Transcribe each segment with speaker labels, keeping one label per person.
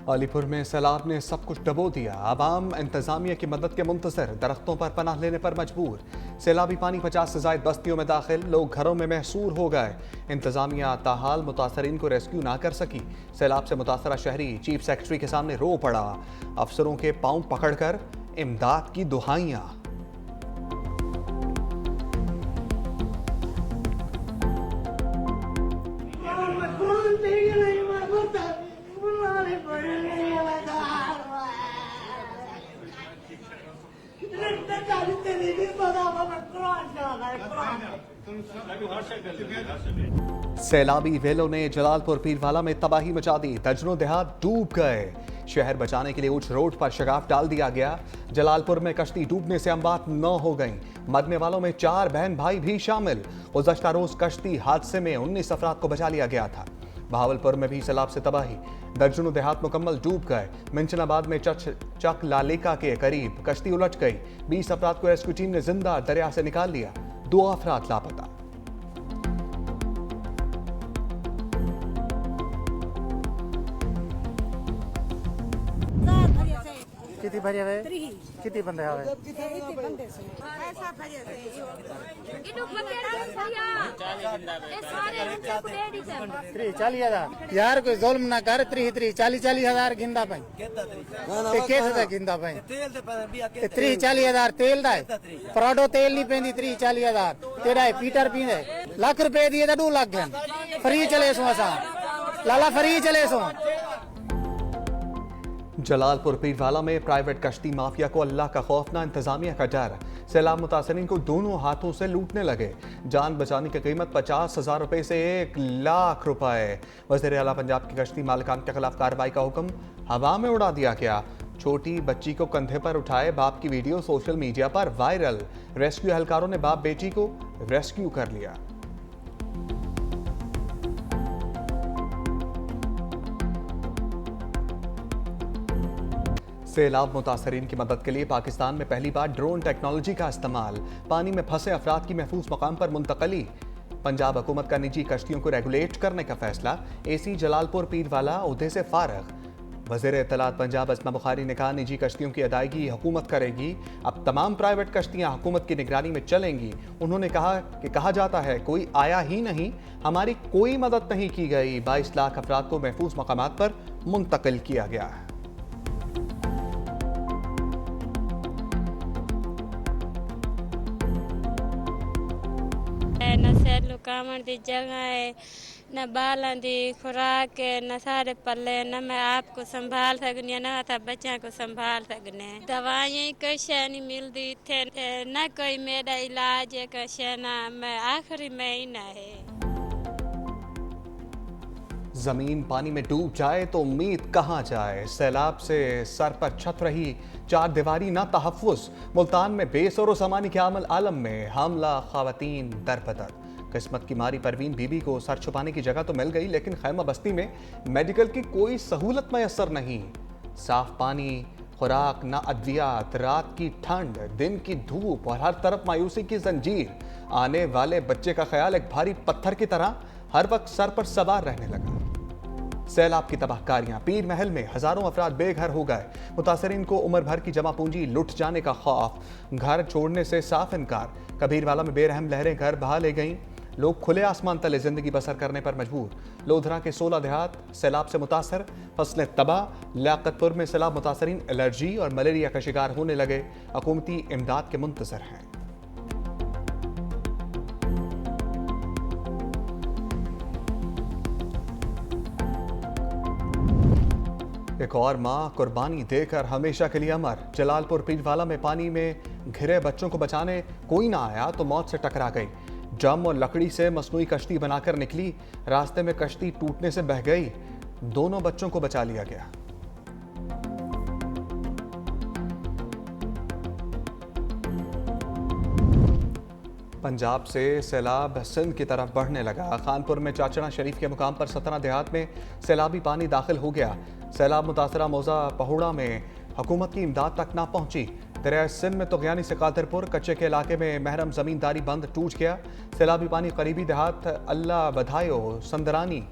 Speaker 1: अलीपुर में सैलाब ने सब कुछ डबो दिया। आवाम इंतजामिया की मदद के मुंतजर, दरख्तों पर पनाह लेने पर मजबूर। सैलाबी पानी 50 से ज्यादा बस्तियों में दाखिल, लोग घरों में महसूर हो गए। इंतजामिया ताहाल मुतासरीन को रेस्क्यू ना कर सकी। सैलाब से मुतासरा शहरी चीफ सेक्रेटरी के सामने रो पड़ा। अफसरों के पांव पकड़कर इमदाद की दुहाइयां। सैलाबी वेलों ने जलालपुर पीरवाला में तबाही मचा दी। दर्जनों देहात डूब गए। शहर बचाने के लिए उच्च रोड पर शगाफ डाल दिया गया। जलालपुर में कश्ती डूबने से अमवात 9 हो गई। मरने वालों में 4 बहन भाई भी शामिल। गुज़श्ता रोज कश्ती हादसे में 19 अफराद को बचा लिया गया था। बहावलपुर में भी सैलाब से तबाही, दर्जनों देहात मुकम्मल डूब गए। मिंचनाबाद में चक लालेका के करीब कश्ती उलट गई। 20 अफराद को रेस्क्यू टीम ने जिंदा दरिया से निकाल लिया। 2 अफराद लापता।
Speaker 2: किती भरी हवे किती बंदे हवे त्रीह 40,000 यार कोई जुल्म ना कर। 40,000 गिंदा पाई कैसे गिंदा पाई 40,000 तेल दा पराडो तेल नहीं पेंदी 40,000 तेरा पीटर पींदे लाख रुपए दिए 2 लाख गए फ्री चले सो असा लाला फ्री चले सो।
Speaker 1: जलालपुर पीरवाला में प्राइवेट कश्ती माफिया को अल्लाह का खौफ ना इंतजामिया का डर। सैलाब मुतासरीन को दोनों हाथों से लूटने लगे। जान बचाने की कीमत 50,000 रुपए से 1 लाख रुपए। वज़ीर आला पंजाब की कश्ती मालिकान के खिलाफ कार्रवाई का हुक्म हवा में उड़ा दिया गया। छोटी बच्ची को कंधे पर उठाए बाप की वीडियो सोशल मीडिया पर वायरल। रेस्क्यू एहलकारों ने बाप बेटी को रेस्क्यू कर लिया। सैलाब मुतासरीन की मदद के लिए पाकिस्तान में पहली बार ड्रोन टेक्नोलॉजी का इस्तेमाल। पानी में फंसे अफराद की महफूज मकाम पर मुंतकली। पंजाब हुकूमत का निजी कश्तियों को रेगुलेट करने का फैसला। एसी जलालपुर पीरवाला ओहदे से फारग। वज़ीर इत्तलात पंजाब अस्मा बुखारी ने कहा, निजी कश्तियों की अदायगी हुकूमत करेगी। अब तमाम प्राइवेट कश्तियां हुकूमत की निगरानी में चलेंगी। उन्होंने कहा कि कहा जाता है कोई आया ही नहीं, हमारी कोई मदद नहीं की गई। 22 लाख अफराद को महफूज मकामात पर मुंतकिल किया गया है।
Speaker 3: न सैलू कामण की जगह है, न बालों की खुराक है, न सारे पल्ले, न मैं आपको संभाल सकनी न था बच्चा को संभाल सकने। दवाइयाँ कुछ नहीं मिलती थे, न कोई मेरा इलाज है कुछ ना। मैं आखिरी महीना है।
Speaker 1: जमीन पानी में डूब जाए तो उम्मीद कहाँ जाए। सैलाब से सर पर छत रही 4 दीवारी ना तहफ़्फ़ुज़। मुल्तान में बेसरो ज़माने के आलम में हमला ख़वातीन दरबदर। किस्मत की मारी परवीन बीबी को सर छुपाने की जगह तो मिल गई, लेकिन खैमा बस्ती में मेडिकल की कोई सहूलत मैसर नहीं। साफ पानी, खुराक, ना अद्वियात, रात की ठंड, दिन की धूप और हर तरफ मायूसी की जंजीर। आने वाले बच्चे का ख्याल एक भारी पत्थर की तरह हर वक्त सर पर सवार रहने लगा। सैलाब की तबाहकारियां। पीर महल में हजारों अफराद बेघर हो गए। मुतासरीन को उम्र भर की जमा पूंजी लुट जाने का खौफ, घर छोड़ने से साफ इनकार। कबीरवाला में बेरहम लहरें घर बहा ले गईं। लोग खुले आसमान तले जिंदगी बसर करने पर मजबूर। लोधरा के 16 देहात सैलाब से मुतासर, फसलें तबाह। लियाकतपुर में सैलाब मुतासरीन एलर्जी और मलेरिया का शिकार होने लगे। हुकूमती इमदाद के मुंतजर हैं। एक और मां कुर्बानी देकर हमेशा के लिए अमर। जलालपुर पीरवाला में पानी में घिरे बच्चों को बचाने कोई ना आया तो मौत से टकरा गई। जम और लकड़ी से मसनूई कश्ती बनाकर निकली। रास्ते में कश्ती टूटने से बह गई। दोनों बच्चों को बचा लिया गया। पंजाब से सैलाब सिंध की तरफ बढ़ने लगा। खानपुर में चाचड़ा शरीफ के मुकाम पर 17 देहात में सैलाबी पानी दाखिल हो गया। सैलाब मुतासरा मौजा पहुड़ा में हुकूमत की इमदाद तक ना पहुंची। दरिया सिंध में तोगयानी से कादरपुर कच्चे के इलाके में महरम जमींदारी बंद टूट गया। सैलाबी पानी करीबी देहात अल्लाह बधायो, संदरानी,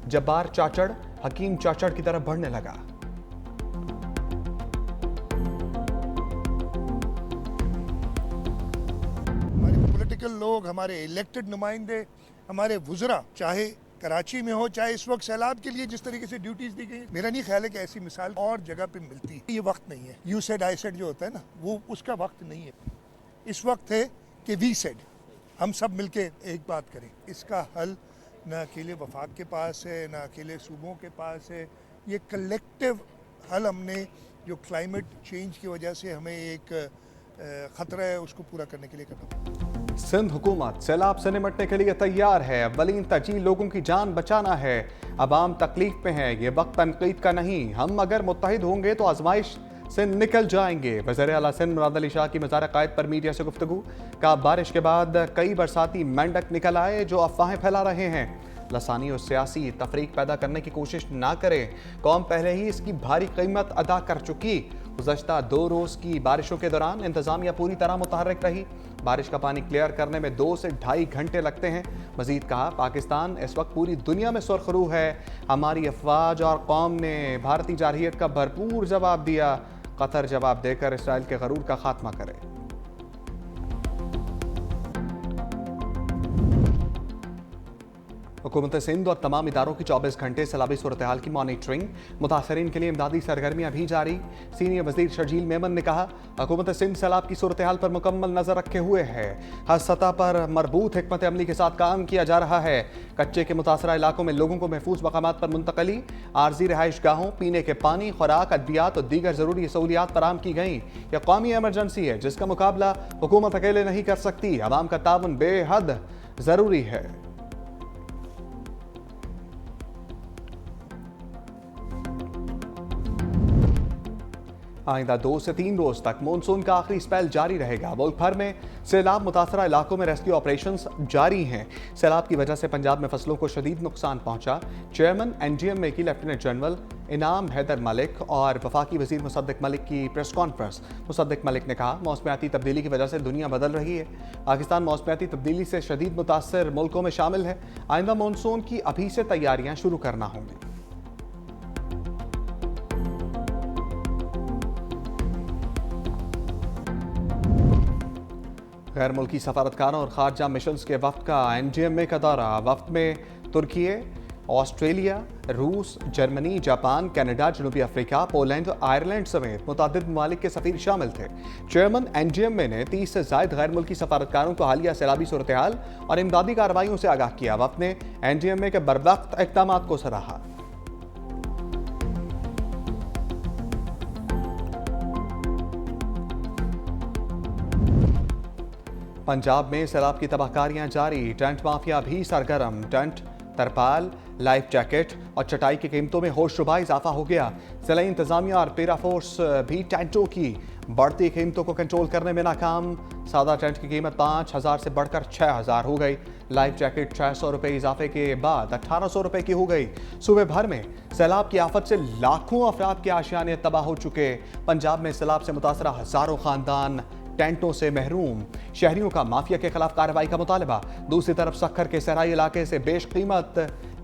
Speaker 1: जब्बार चाचड़, हकीम चाचड़ की तरफ बढ़ने लगा।
Speaker 4: पॉलिटिकल लोग, हमारे इलेक्टेड नुमाइंदे, हमारे वुज़रा, चाहे कराची में हो चाहे इस वक्त सैलाब के लिए जिस तरीके से ड्यूटीज दी गई, मेरा नहीं ख्याल है कि ऐसी मिसाल और जगह पे मिलती है। ये वक्त नहीं है, यू सेड आई सेड जो होता है ना, वो उसका वक्त नहीं है। इस वक्त है कि वी सेड, हम सब मिलके एक बात करें। इसका हल न अकेले वफाक के पास है, न अकेले सूबों के पास है। ये कलेक्टिव हल हमने जो क्लाइमेट चेंज की वजह से हमें एक ख़तरा है उसको पूरा करने के लिए करना।
Speaker 1: सिंध हुकूमत सैलाब से निपटने के लिए तैयार है। अव्वलीन तरजीह लोगों की जान बचाना है। अवाम तकलीफ में है, ये वक्त तनकीद का नहीं। हम अगर मुत्तहिद होंगे तो आजमाइश से निकल जाएंगे। वज़ीर आला सिंध मुराद अली शाह की मज़ार क़ायद पर मीडिया से गुफ्तगू। कहा बारिश के बाद कई बरसाती मेंढक निकल आए जो अफवाहें फैला रहे हैं। लसानी और सियासी तफरीक पैदा करने की कोशिश ना करें। कौम पहले ही इसकी भारी कीमत अदा कर चुकी। गुज़श्ता 2 रोज़ की बारिशों के दौरान इंतज़ामिया पूरी तरह मुतहर्रिक रही। बारिश का पानी क्लियर करने में 2 से ढाई घंटे लगते हैं। मज़ीद कहा पाकिस्तान इस वक्त पूरी दुनिया में सुरखरू है। हमारी अफवाज और कौम ने भारतीय जारहियत का भरपूर जवाब दिया। कतर जवाब देकर इसराइल के गरूर का खात्मा करे। हुकूमत सिंध और तमाम इदारों की 24 घंटे सैलाबी सूरत हाल की मॉनिटरिंग, मुतासरीन के लिए इमदादी सरगर्मियाँ भी जारी। सीनियर वजीर शर्जील मेमन ने कहा हुकूमत सिंध सैलाब की सूरत हाल पर मुकम्मल नजर रखे हुए है। हर सतह पर मरबूत हिकमत अमली के साथ काम किया जा रहा है। कच्चे के मुतासरा इलाकों में लोगों को महफूज मकामात पर मुंतकली, आर्जी रहाइश गाहों, पीने के पानी, खुराक, अद्वियात और दीगर जरूरी सहूलियात फराहम की गई। यह कौमी एमरजेंसी है जिसका मुकाबला हुकूमत अकेले नहीं कर सकती। अवाम का ताउन बेहद जरूरी है। आइंदा 2 से 3 रोज तक मानसून का आखिरी स्पेल जारी रहेगा। मुल्क भर में सैलाब मुतासरा इलाकों में रेस्क्यू ऑपरेशंस जारी हैं। सैलाब की वजह से पंजाब में फसलों को शदीद नुकसान पहुंचा। चेयरमैन NGMA की लेफ्टिनेंट जनरल इनाम हैदर मलिक और वफाकी वजीर मुसद्दिक मलिक की प्रेस कॉन्फ्रेंस। मुसद्दिक मलिक ने कहा मौसमियाती तब्दीली की वजह से दुनिया बदल रही है। पाकिस्तान मौसमियाती तब्दीली से शदीद मुतासर मुल्कों में शामिल है। आइंदा मानसून की अभी से तैयारियां शुरू करना होंगी। गैर मुल्की सफारतकारों और खारजा मिशंस के वफ्द का NGMA का दौरा। वफ्द में तुर्की, ऑस्ट्रेलिया, रूस, जर्मनी, जापान, कनाडा, जनूबी अफ्रीका, पोलैंड और आयरलैंड समेत मुतादिद ममालिक के सफीर शामिल थे। चेयरमैन NGMA ने 30 से ज़ायद गैर मुल्की सफारतकारों को हालिया सैलाबी सूरत हाल और इमदादी कार्रवाइयों से आगाह किया। वफ्द ने NGMA के बरवक्त इक़दाम को सराहा। पंजाब में सैलाब की तबाहकारियां जारी। टेंट माफिया भी सरगर्म। टेंट, तरपाल, लाइफ जैकेट और चटाई की कीमतों में होशरुबा इजाफा हो गया। जिला इंतजामिया और पेरा फोर्स भी टेंटों की बढ़ती कीमतों को कंट्रोल करने में नाकाम। सादा टेंट की कीमत 5,000 से बढ़कर 6,000 हो गई। लाइफ जैकेट 600 रुपये इजाफे के बाद 1,800 रुपये की हो गई। सूबे भर में सैलाब की आफत से लाखों अफराद के आशियाने तबाह हो चुके। पंजाब में सैलाब से मुतासरा हजारों खानदान टेंटों से महरूम। शहरियों का माफिया के खिलाफ कार्रवाई का मुतालबा। दूसरी तरफ सक्खर के सहराई इलाके से बेशकीमत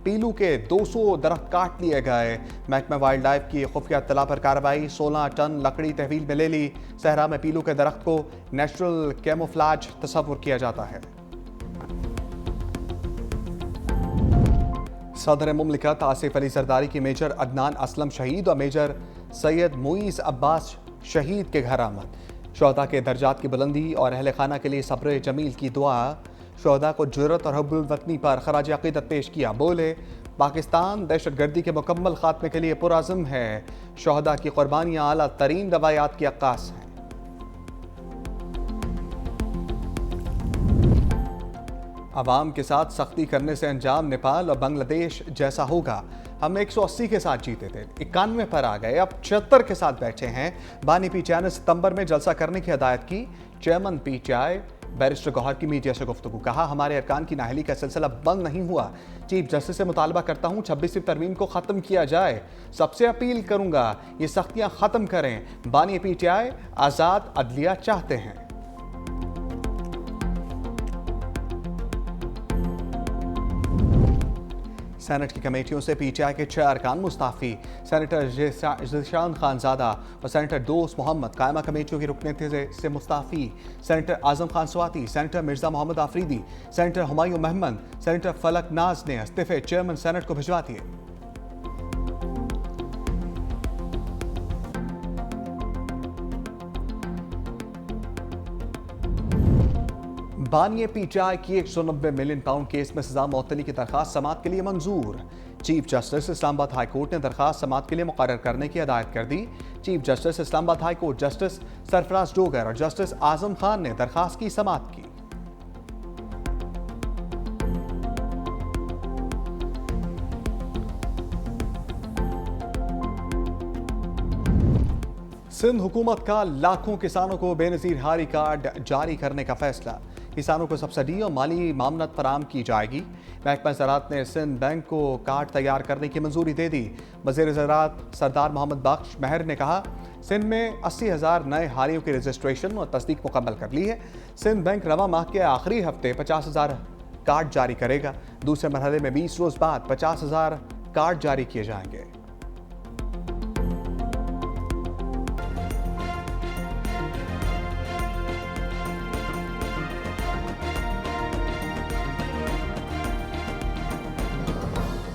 Speaker 1: पीलू के 200 दरख्त काट लिए गए। महकमा वाइल्ड लाइफ की खुफिया इत्तला पर कार्रवाई। 16 टन लकड़ी तहवील में ले ली। सहरा में पीलू के दरख्त को नेचुरल कैमोफ्लाज तस्वुर किया जाता है। सदर मुमलिकत आसिफ अली जरदारी की मेजर अदनान असलम शहीद और मेजर सैयद मुईज़ अब्बास शहीद के घर आमद। शोहदा के दर्जात की बुलंदी और अहल खाना के लिए सब्र जमील की दुआ। शोहदा को जुर्रत और हुब्बुल वतनी पर खराज अक़ीदत पेश किया। बोले पाकिस्तान दहशत गर्दी के मुकम्मल खात्मे के लिए पुरअज़्म है। शोहदा की कुर्बानियाँ आला तरीन रवायात की अक्कास हैं। अवाम के साथ सख्ती करने से अंजाम नेपाल और बांग्लादेश जैसा होगा। हम 180 के साथ जीते थे, 91 पर आ गए, अब 76 के साथ बैठे हैं। बानी PTI ने सितंबर में जलसा करने की हदायत की। चेयरमैन PTI बैरिस्टर गौहर की मीडिया से गुफ्तगू। कहा हमारे अरकान की नाहली का सिलसिला बंद नहीं हुआ। चीफ जस्टिस से मुतालबा करता हूँ 26वीं तरमीम को ख़त्म किया जाए। सबसे अपील करूँगा ये सख्तियाँ ख़त्म करें। बानी PTI आज़ाद अदलिया चाहते हैं। सेनेट की कमेटियों से पीटीआई के 6 अरकान मुस्ताफी। सेनेटर ज़ीशान खानज़ादा और सेनेटर दोस्त मोहम्मद कायमा कमेटियों की रुकनीत से मुस्ताफी। Senator Azam Khan Swati, senator Mirza Mohammad Afridi, senator Humayun Mahmood, senator Falak Naz ने इस्तीफे चेयरमैन सेनेट को भिजवा दिए। बानिए पीटीआई की 190 मिलियन पाउंड केस में सजा मुअत्तली की दरखास्त समाअत के लिए मंजूर। Chief justice Islamabad high court ने दरखास्त समाअत के लिए मुकर्रर करने की हिदायत कर दी। Chief justice Islamabad high court justice Sarfraz Dogar और जस्टिस आजम खान ने दरखास्त की समाअत की। सिंध हुकूमत का लाखों किसानों को बेनजीर हारी कार्ड जारी करने का फैसला। किसानों को सब्सिडी और माली मामनत फराम की जाएगी। महकमा ज़राअत ने सिंध बैंक को कार्ड तैयार करने की मंजूरी दे दी। वज़ीर ज़राअत सरदार मोहम्मद बख्श महर ने कहा, सिंध में 80,000 नए हारियों की रजिस्ट्रेशन और तस्दीक मुकम्मल कर ली है। सिंध बैंक रवां माह के आखिरी हफ्ते 50,000 कार्ड जारी करेगा। दूसरे मरहले में 20 रोज़ बाद 50,000 कार्ड जारी किए जाएंगे।